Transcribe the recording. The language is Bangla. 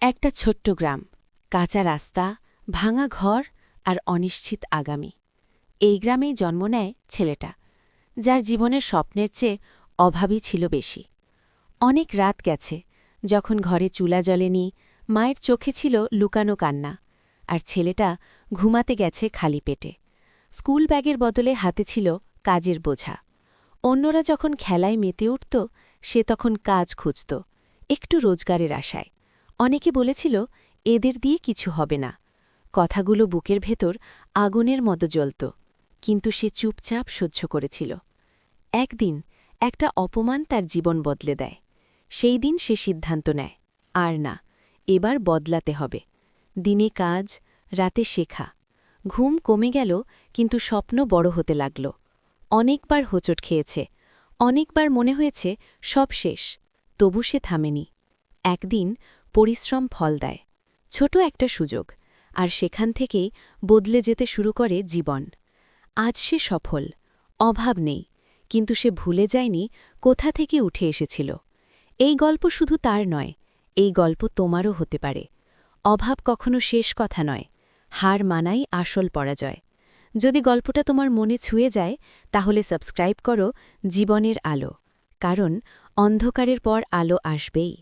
একটা ছোট্ট গ্রাম, কাঁচা রাস্তা, ভাঙা ঘর আর অনিশ্চিত আগামী। এই গ্রামেই জন্ম নেয় ছেলেটা, যার জীবনের স্বপ্নের চেয়ে অভাবই ছিল বেশি। অনেক রাত গেছে, যখন ঘরে চুলা জ্বলেনি, মায়ের চোখে ছিল লুকানো কান্না, আর ছেলেটা ঘুমাতে গেছে খালি পেটে। স্কুল ব্যাগের বদলে হাতে ছিল কাজের বোঝা। অন্যরা যখন খেলায় মেতে উঠত, সে তখন কাজ খুঁজত, একটু রোজগারের আশায়। অনেকে বলেছিল, এদের দিয়ে কিছু হবে না। কথাগুলো বুকের ভেতর আগুনের মতো জ্বলত, কিন্তু সে চুপচাপ সহ্য করেছিল। একদিন একটা অপমান তার জীবন বদলে দেয়। সেই দিন সে সিদ্ধান্ত নেয়, আর না, এবার বদলাতে হবে। দিনে কাজ, রাতে শেখা। ঘুম কমে গেল, কিন্তু স্বপ্ন বড় হতে লাগল। অনেকবার হোঁচট খেয়েছে, অনেকবার মনে হয়েছে সব শেষ, তবু সে থামেনি। একদিন পরিশ্রম ফল দেয়, ছোট একটা সুযোগ, আর সেখান থেকেই বদলে যেতে শুরু করে জীবন। আজ সে সফল, অভাব নেই, কিন্তু সে ভুলে যায়নি কোথা থেকে উঠে এসেছিল। এই গল্প শুধু তার নয়, এই গল্প তোমারও হতে পারে। অভাব কখনো শেষ কথা নয়, হার মানাই আসল পরাজয়। যদি গল্পটা তোমার মনে ছুঁয়ে যায়, তাহলে সাবস্ক্রাইব করো জীবনের আলো, কারণ অন্ধকারের পর আলো আসবেই।